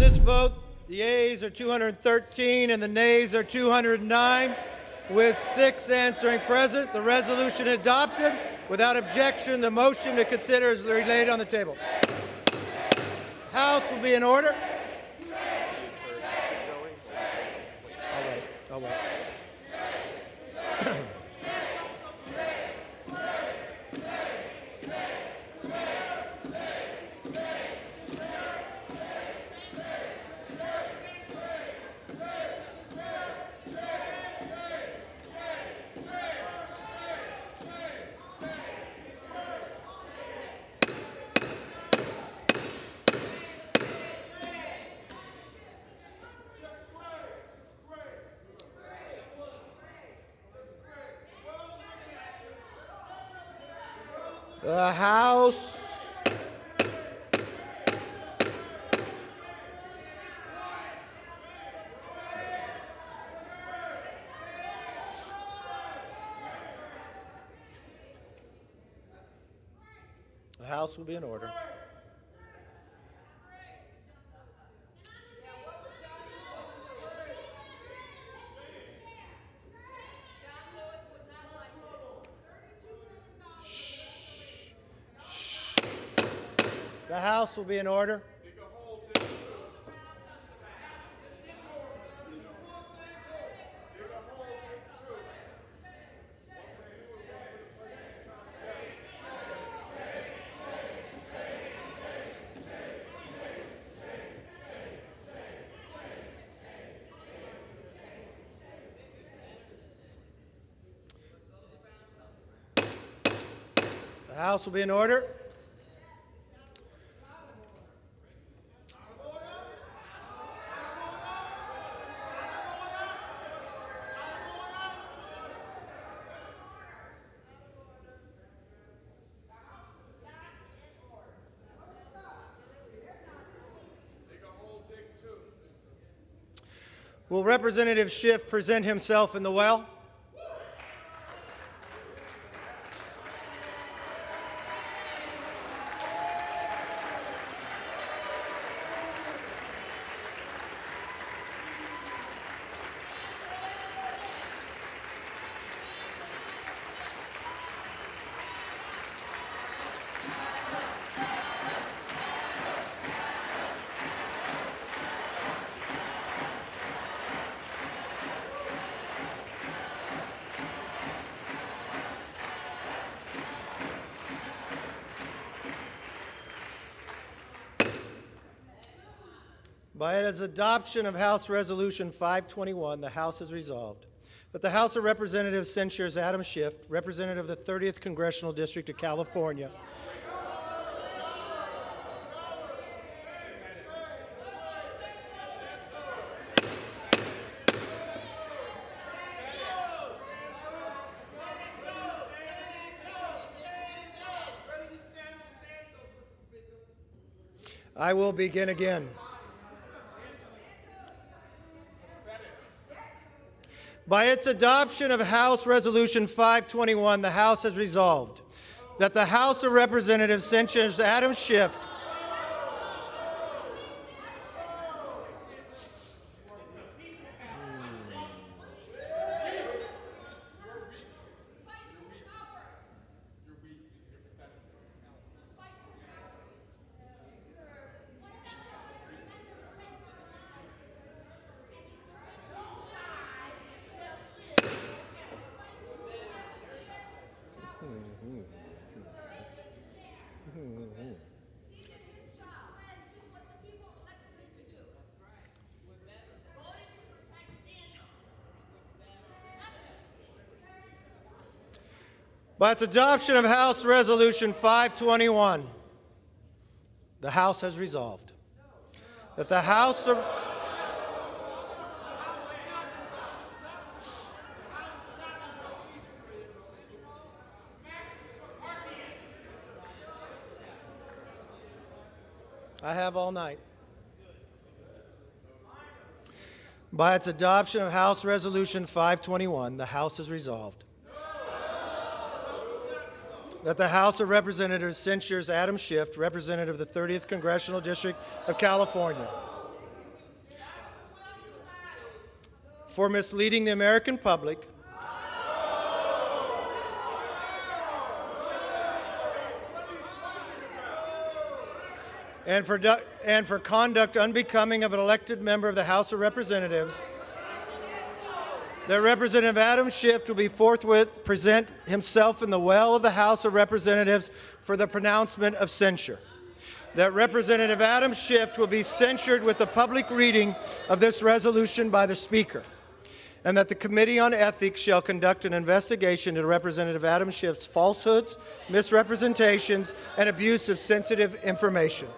this vote, the yeas are 213 and the nays are 209. With 6 answering present, the resolution adopted. Without objection, the motion to consider is laid on the table. House will be in order. I'll wait. The House will be in order. The House will be in order. The House will be in order. Will Representative Schiff present himself in the well? By its adoption of House Resolution 521, the House has resolved that the House of Representatives censures Adam Schiff, representative of the 30th Congressional District of California, I will begin again. By its adoption of House Resolution 521, the House has resolved that the House of Representatives censures Adam Schiff, by its adoption of House Resolution 521, the House has resolved that the House of I have all night. By its adoption of House Resolution 521, the House has resolved that the House of Representatives censures Adam Schiff, representative of the 30th Congressional District of California. for misleading the American public, and for conduct unbecoming of an elected member of the House of Representatives, that Representative Adam Schiff will be forthwith present himself in the well of the House of Representatives for the pronouncement of censure. That Representative Adam Schiff will be censured with the public reading of this resolution by the Speaker. And that the Committee on Ethics shall conduct an investigation into Representative Adam Schiff's falsehoods, misrepresentations, and abuse of sensitive information.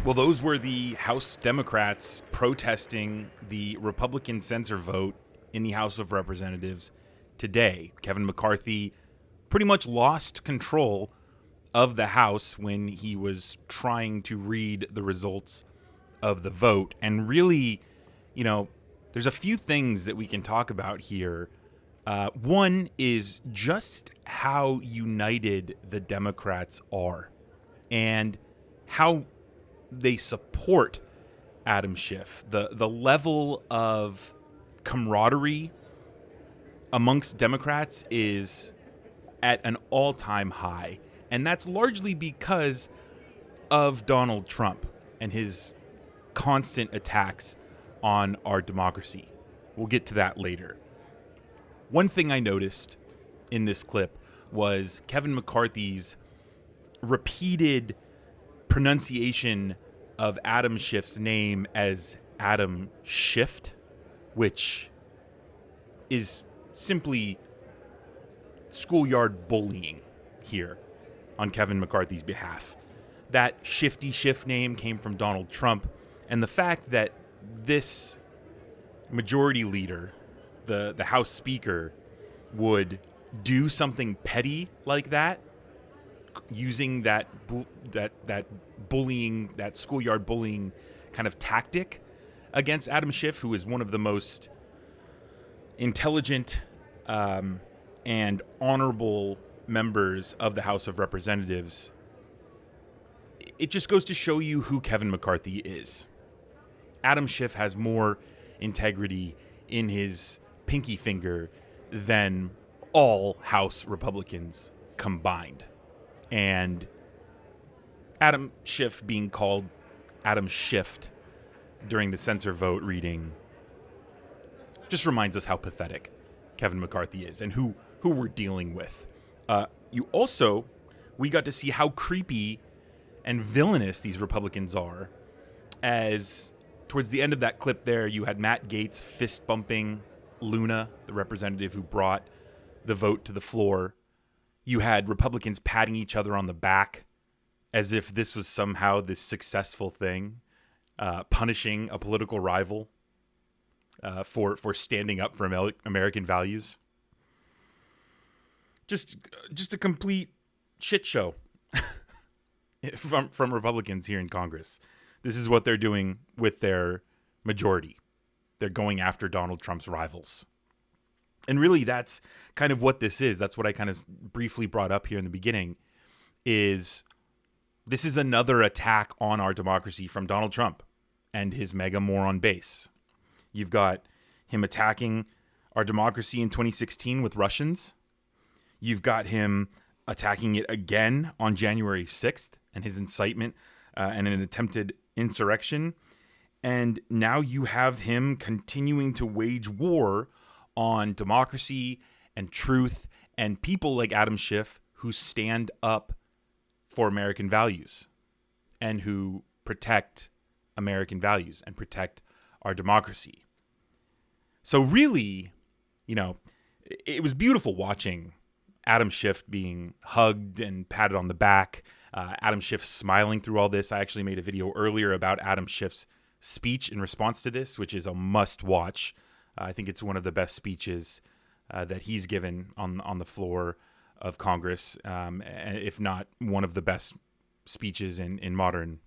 Well, those were the House Democrats protesting the Republican censure vote in the House of Representatives today. Kevin McCarthy pretty much lost control of the House when he was trying to read the results of the vote. And really, there's a few things that we can talk about here. One is just how united the Democrats are and how they support Adam Schiff. The level of camaraderie amongst Democrats is at an all-time high. And that's largely because of Donald Trump and his constant attacks on our democracy. We'll get to that later. One thing I noticed in this clip was Kevin McCarthy's repeated pronunciation of Adam Schiff's name as Adam Schiff, which is simply schoolyard bullying here on Kevin McCarthy's behalf. That Shifty Schiff name came from Donald Trump, and the fact that this majority leader, the House Speaker, would do something petty like that, using that bullying, that schoolyard bullying kind of tactic against Adam Schiff, who is one of the most intelligent and honorable members of the House of Representatives. It just goes to show you who Kevin McCarthy is. Adam Schiff has more integrity in his pinky finger than all House Republicans combined. And Adam Schiff being called Adam Schiff during the censor vote reading just reminds us how pathetic Kevin McCarthy is and who we're dealing with. We got to see how creepy and villainous these Republicans are, as towards the end of that clip there, you had Matt Gaetz fist bumping Luna, the representative who brought the vote to the floor. You had Republicans patting each other on the back as if this was somehow this successful thing, punishing a political rival for standing up for American values. Just a complete shit show from Republicans here in Congress. This is what they're doing with their majority. They're going after Donald Trump's rivals. And really, that's kind of what this is. That's what I kind of briefly brought up here in the beginning, is this is another attack on our democracy from Donald Trump and his mega moron base. You've got him attacking our democracy in 2016 with Russians. You've got him attacking it again on January 6th and his incitement and an attempted insurrection. And now you have him continuing to wage war on democracy and truth and people like Adam Schiff who stand up for American values and who protect American values and protect our democracy. So really, it was beautiful watching Adam Schiff being hugged and patted on the back. Adam Schiff smiling through all this. I actually made a video earlier about Adam Schiff's speech in response to this, which is a must watch. I think it's one of the best speeches that he's given on the floor of Congress, if not one of the best speeches in modern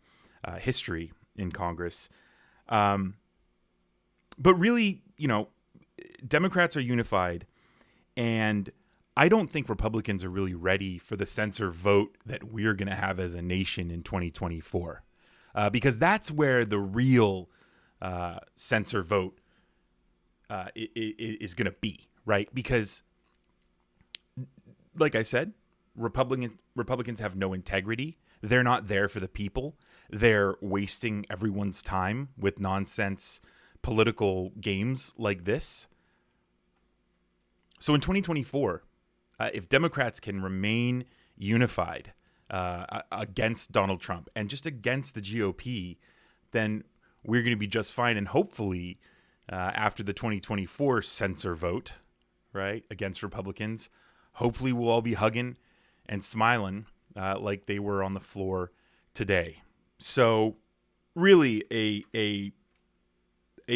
history in Congress. But really, Democrats are unified, and I don't think Republicans are really ready for the censor vote that we're going to have as a nation in 2024, because that's where the real censor vote is going to be, right? Because, like I said, Republicans have no integrity. They're not there for the people. They're wasting everyone's time with nonsense political games like this. So in 2024, if Democrats can remain unified against Donald Trump and just against the GOP, then we're going to be just fine. And hopefully, after the 2024 censor vote, right, against Republicans, hopefully we'll all be hugging and smiling like they were on the floor today. So really a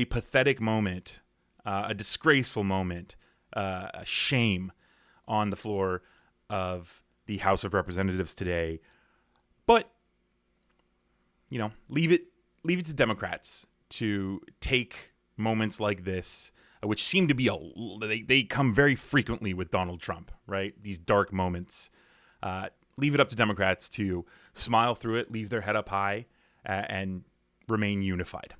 pathetic moment, a disgraceful moment, a shame on the floor of the House of Representatives today. But, you know, leave it to Democrats to take moments like this, which seem to be they come very frequently with Donald Trump, right? These dark moments. Leave it up to Democrats to smile through it, leave their head up high, and remain unified.